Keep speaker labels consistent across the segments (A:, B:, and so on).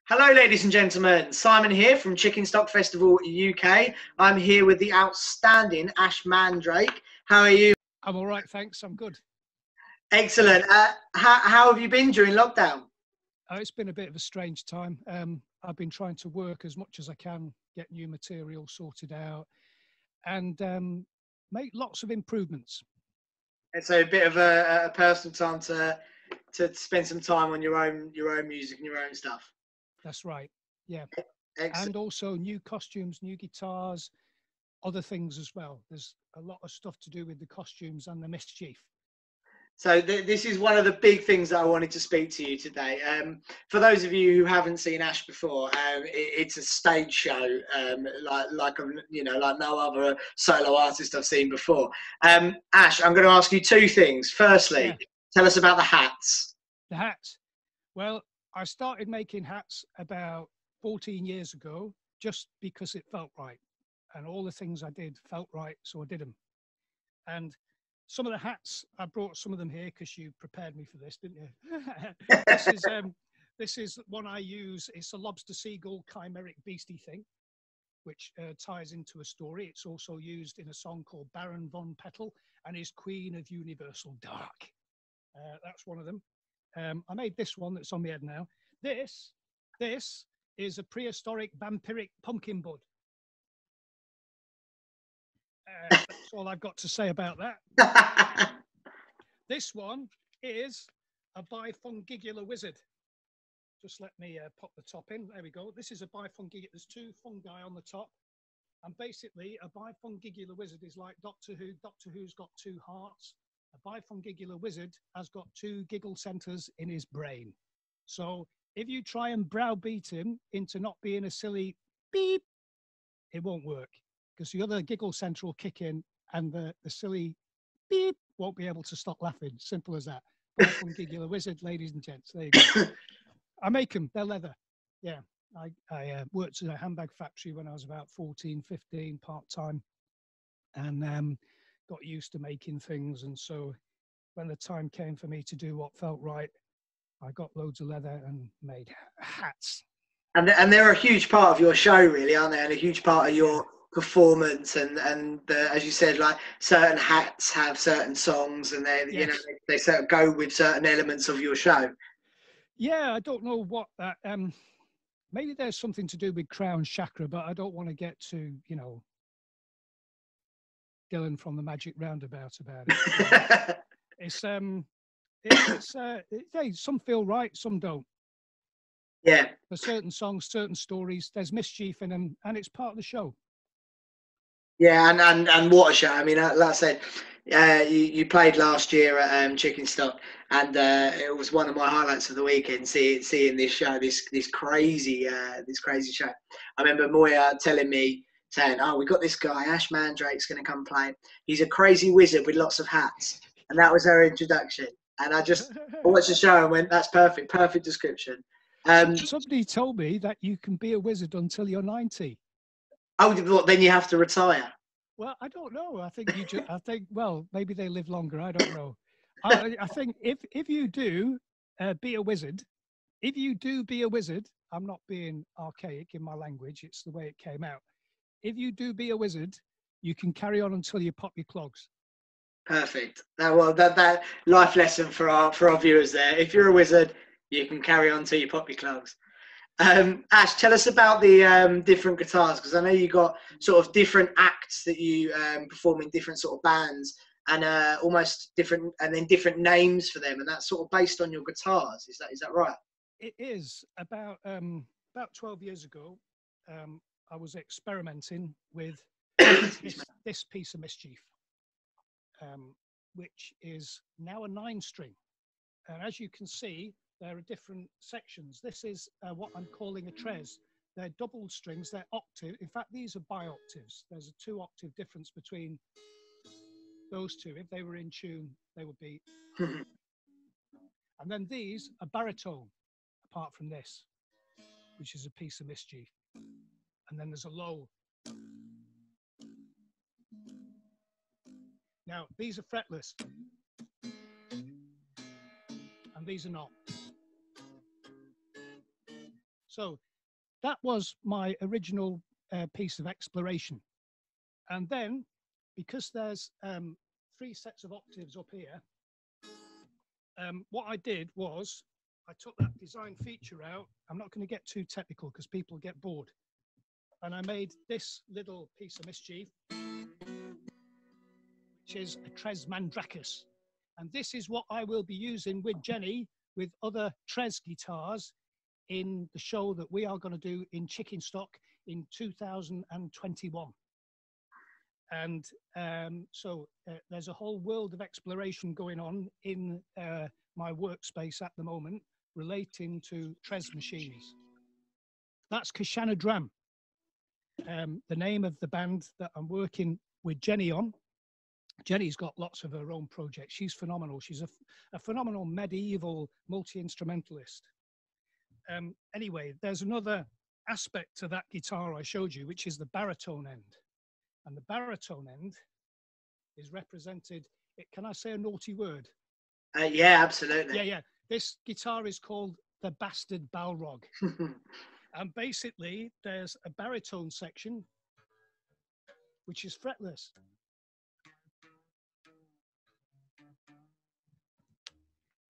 A: Hello, ladies and gentlemen. Simon here from Chickenstock Festival UK. I'm here with the outstanding Ash Mandrake. How are you?
B: I'm all right, thanks. I'm good.
A: Excellent. How have you been during lockdown?
B: It's been a bit of a strange time. I've been trying to work as much as I can, get new material sorted out, and make lots of improvements.
A: It's a bit of a personal time to spend some time on your own music and your own stuff.
B: That's right. Yeah.
A: Excellent.
B: And also new costumes, new guitars, other things as well. There's a lot of stuff to do with the costumes and the mischief.
A: So this is one of the big things that I wanted to speak to you today. For those of you who haven't seen Ash before, it's a stage show, like no other solo artist I've seen before. Ash, I'm going to ask you two things. Firstly, Tell us about the hats.
B: The hats. Well, I started making hats about 14 years ago, just because it felt right, and all the things I did felt right, so I did them. And some of the hats, I brought some of them here because you prepared me for this, didn't you? This is one I use. It's a lobster seagull chimeric beastie thing, which ties into a story. It's also used in a song called Baron von Petal and his Queen of Universal Dark. That's one of them. I made this one that's on my head now. This is a prehistoric vampiric pumpkin bud. That's all I've got to say about that. This one is a bifungigular wizard. Just let me pop the top in. There we go. This is a bifungigular. There's two fungi on the top. And basically, a bifungigular wizard is like Doctor Who. Doctor Who's got two hearts. A bifungigular wizard has got two giggle centers in his brain. So if you try and browbeat him into not being a silly beep, it won't work, because the other giggle center will kick in and the silly beep won't be able to stop laughing. Simple as that. Bifungigular wizard, ladies and gents. There you go. I make them. They're leather. Yeah. I worked in a handbag factory when I was about 14, 15, part-time, and got used to making things. And so when the time came for me to do what felt right, I got loads of leather and made hats.
A: And they're a huge part of your show, really, aren't they? And a huge part of your performance. And as you said, like certain hats have certain songs, and they sort of go with certain elements of your show.
B: Yeah, I don't know what that. Maybe there's something to do with crown chakra, but I don't want to get to Dylan from the Magic Roundabout about it. Some feel right, some don't.
A: Yeah.
B: For certain songs, certain stories, there's mischief in them, and it's part of the show.
A: Yeah, and what a show! I mean, like I said, you played last year at Chickenstock, and it was one of my highlights of the weekend. Seeing this show, this crazy show. I remember Moya telling me, saying, "Oh, we got this guy, Ash Mandrake's going to come play. He's a crazy wizard with lots of hats," and that was her introduction. And I watched the show and went, "That's perfect description."
B: Somebody told me that you can be a wizard until you're 90.
A: Oh, then you have to retire.
B: Well, I don't know. I think well, maybe they live longer. I don't know. I think if you do be a wizard, I'm not being archaic in my language. It's the way it came out. If you do be a wizard, you can carry on until you pop your clogs.
A: Perfect. That life lesson for our viewers there. If you're a wizard, you can carry on till you pop your clogs. Ash, tell us about the different guitars, because I know you got sort of different acts that you perform in different sort of bands, and almost different, and then different names for them, and that's sort of based on your guitars. Is that right?
B: It is. About 12 years ago, I was experimenting with this piece of mischief, which is now a 9-string, and as you can see, there are different sections. This is what I'm calling a trez. They're double strings, they're octave. In fact, these are bi-octaves. There's a 2-octave difference between those two. If they were in tune, they would be. And then these are baritone, apart from this, which is a piece of mischief. And then there's a low. Now, these are fretless. And these are not. So that was my original piece of exploration. And then, because there's 3 sets of octaves up here, what I did was I took that design feature out. I'm not going to get too technical because people get bored. And I made this little piece of mischief, which is a Tres Mandrake. And this is what I will be using with Jenny, with other Tres guitars, in the show that we are going to do in Chickenstock in 2021. And so there's a whole world of exploration going on in my workspace at the moment relating to Tres machines. That's Kashana Dram, the name of the band that I'm working with Jenny on. Jenny's got lots of her own projects. She's phenomenal. She's a phenomenal medieval multi-instrumentalist. Anyway, there's another aspect to that guitar I showed you, which is the baritone end. And the baritone end is represented, can I say a naughty word?
A: Yeah, absolutely.
B: Yeah. This guitar is called the Bastard Balrog. And basically, there's a baritone section, which is fretless.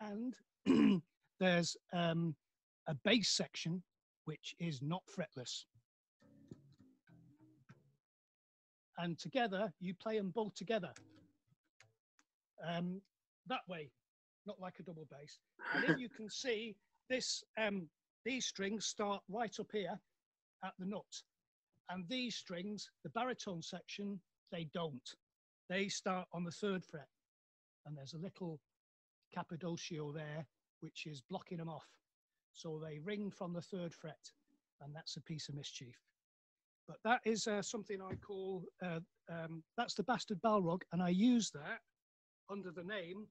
B: And there's a bass section, which is not fretless. And together, you play them both together. That way, not like a double bass. And if you can see, this, these strings start right up here at the nut. And these strings, the baritone section, they don't. They start on the 3rd fret. And there's a little Cappadocio there, which is blocking them off. So they ring from the 3rd fret, and that's a piece of mischief. But that is something I call, that's the Bastard Balrog, and I use that under the name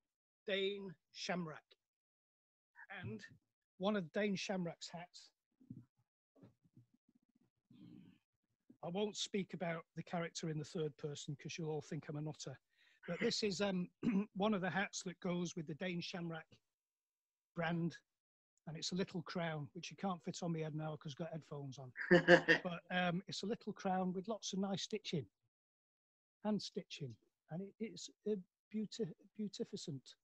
B: Dane Shamrock. And one of Dane Shamrock's hats, I won't speak about the character in the 3rd person because you'll all think I'm a nutter. But this is one of the hats that goes with the Dane Shamrock brand. And it's a little crown, which you can't fit on my head now because I've got headphones on. But it's a little crown with lots of nice stitching, hand stitching. And it's beautificent.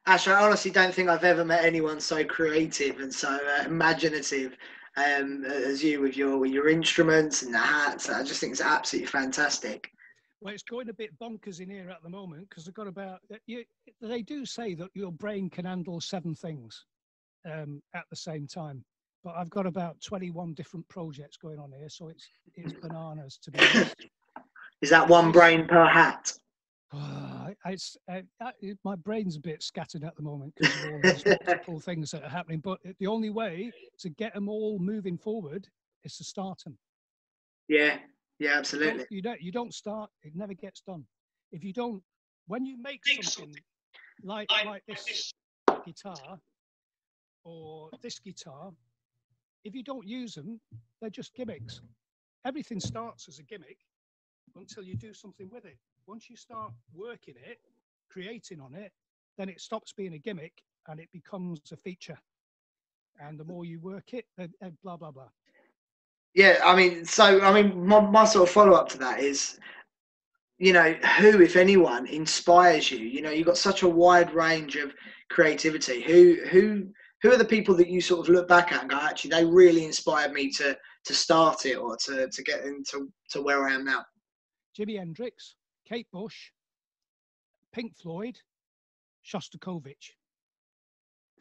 A: Ash, I honestly don't think I've ever met anyone so creative and so imaginative as you with your instruments and the hats. I just think it's absolutely fantastic.
B: Well, it's going a bit bonkers in here at the moment because I've got about, they do say that your brain can handle 7 things at the same time. But I've got about 21 different projects going on here, so it's bananas, to be honest.
A: Is that one brain per hat?
B: My brain's a bit scattered at the moment because of all these multiple things that are happening. But the only way to get them all moving forward is to start them.
A: Yeah, absolutely.
B: You don't start; it never gets done. If you don't, when you make something like this guitar or this guitar, if you don't use them, they're just gimmicks. Everything starts as a gimmick until you do something with it. Once you start working it, creating on it, then it stops being a gimmick and it becomes a feature. And the more you work it, blah, blah, blah.
A: Yeah, my sort of follow-up to that is, who, if anyone, inspires you? You've got such a wide range of creativity. Who are the people that you sort of look back at and go, actually, they really inspired me to start it or to get into where I am now?
B: Jimi Hendrix, Kate Bush, Pink Floyd, Shostakovich.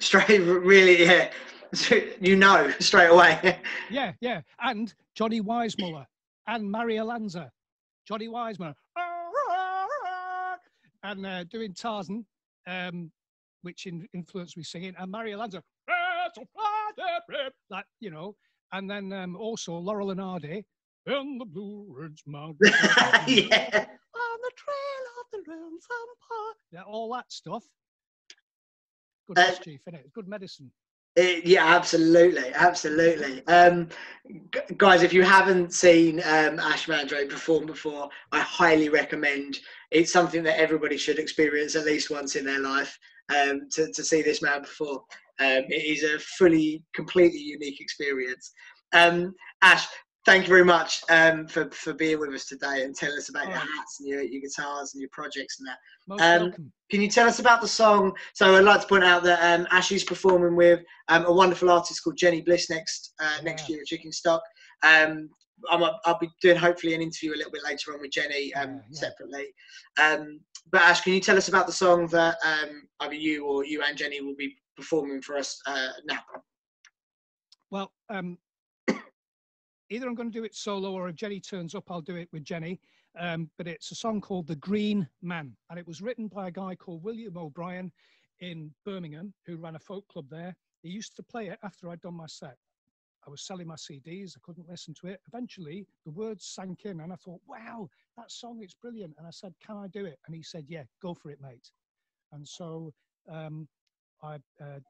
A: Straight, really, yeah. Straight away.
B: Yeah. And Johnny Weissmuller and Maria Lanza. Johnny Weissmuller. And doing Tarzan, which influenced me singing, and Maria Lanza. And then also Laurel and Hardy. In the Blue Ridge Mountains.
A: Yeah.
B: On the trail of the lonesome park. Yeah, all that stuff. Good mischief, isn't it? Good medicine.
A: Yeah, absolutely. Guys, if you haven't seen Ash Mandrake perform before, I highly recommend. It's something that everybody should experience at least once in their life, to see this man perform. It is a completely unique experience. Ash, thank you very much for being with us today and telling us about your hats and your guitars and your projects and that.
B: Most welcome.
A: Can you tell us about the song? So I'd like to point out that Ash is performing with a wonderful artist called Jenny Bliss next year at Chickenstock. I'll be doing hopefully an interview a little bit later on with Jenny separately. But Ash, can you tell us about the song that either you and Jenny will be performing for us now?
B: Well, either I'm going to do it solo, or if Jenny turns up, I'll do it with Jenny. But it's a song called The Green Man, and it was written by a guy called William O'Brien in Birmingham, who ran a folk club there. He used to play it after I'd done my set. I was selling my CDs, I couldn't listen to it. Eventually, the words sank in, and I thought, wow, that song, it's brilliant. And I said, can I do it? And he said, yeah, go for it, mate. And so I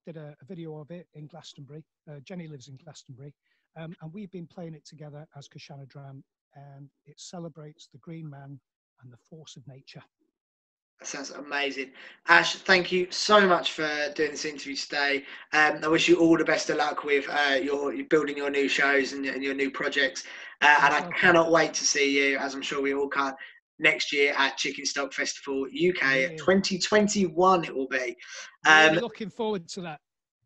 B: did a video of it in Glastonbury. Jenny lives in Glastonbury. And we've been playing it together as Koshana Dram, and it celebrates the green man and the force of nature.
A: That sounds amazing. Ash, thank you so much for doing this interview today. I wish you all the best of luck with your building your new shows and your new projects. And I cannot wait to see you, as I'm sure we all can, next year at Chickenstock Festival UK 2021 it will be.
B: Really looking forward to that.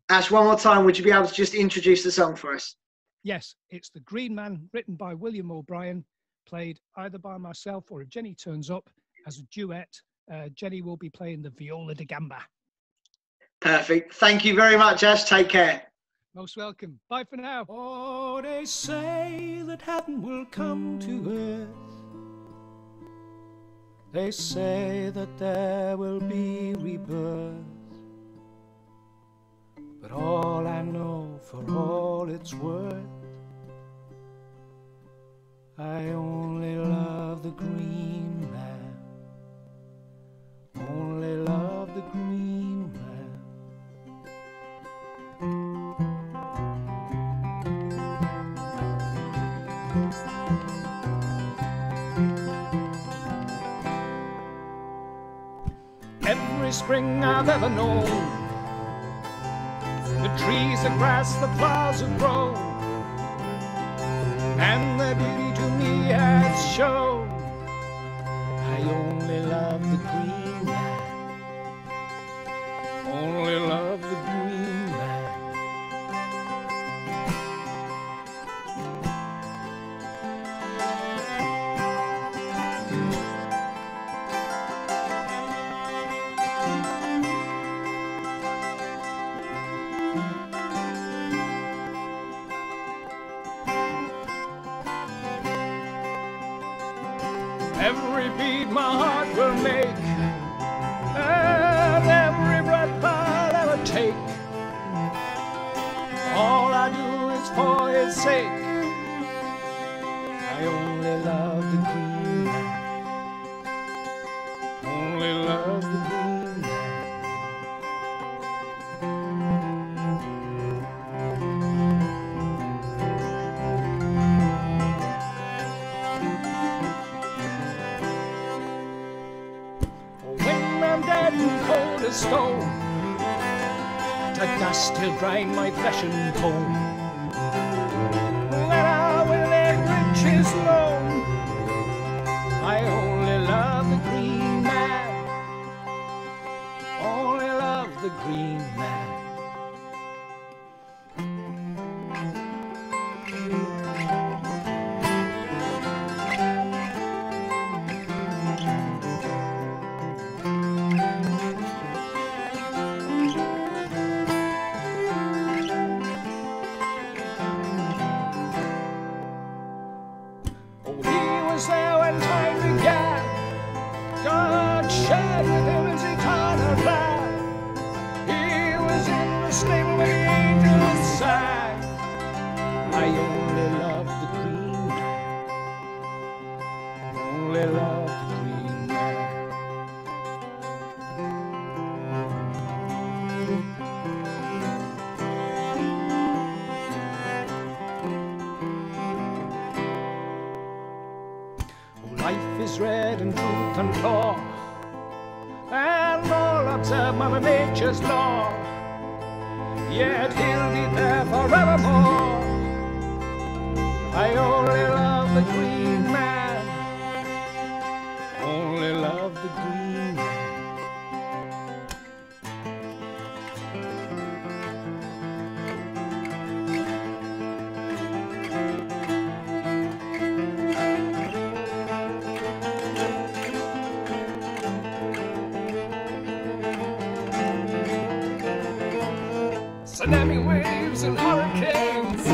A: Ash, one more time, would you be able to just introduce the song for us?
B: Yes, it's The Green Man, written by William O'Brien, played either by myself or if Jenny turns up as a duet. Jenny will be playing the viola da gamba.
A: Perfect. Thank you very much, Ash. Take care.
B: Most welcome. Bye for now.
C: Oh, they say that heaven will come to earth. They say that there will be rebirth. But all I know, for all it's worth, I only love the green man. Only love the green man.
B: Every spring I've ever known, the trees, the grass, the flowers have grown, and their beauty to me has shown. I only love the green man. Only love the green man. Every beat my heart will make, and every breath I'll ever take, all I do is for his sake. I only love the green man. Only love the green man. Cold as stone, to dust he'll grind my flesh and bone. When I will enrich his loan, I only love the green man. Only love the green man. There when time began, God shared with him his eternal plan. He was in the stable when the angels sang. I only love the green man. Only love the green man. Life is red and truth and law, and all observe Mother Nature's law.
C: yet he'll be there forevermore. I only love the green man, only love the green man. Tsunami waves and hurricanes,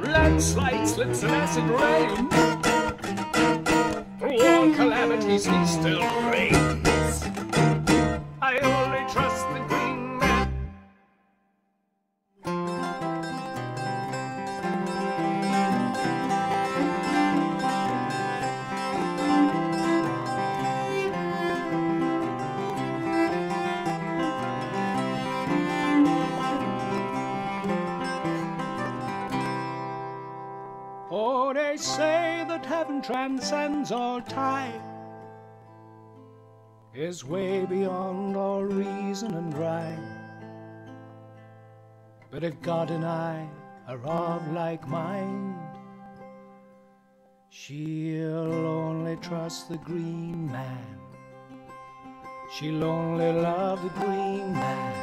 C: landslides, slips and acid rain. Through all calamities he still reigns. I only trust the green man. Oh, they say that heaven transcends all time, is way beyond all reason and rhyme. But if God and I are of like mind, she'll only trust the green man. She'll only love the green man.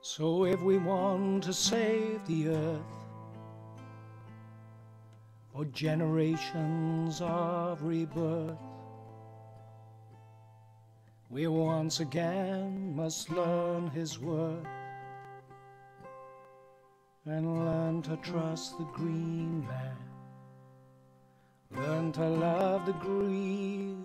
C: So if we want to save the earth for generations of rebirth, we once again must learn his worth and learn to trust the green man, learn to love the green.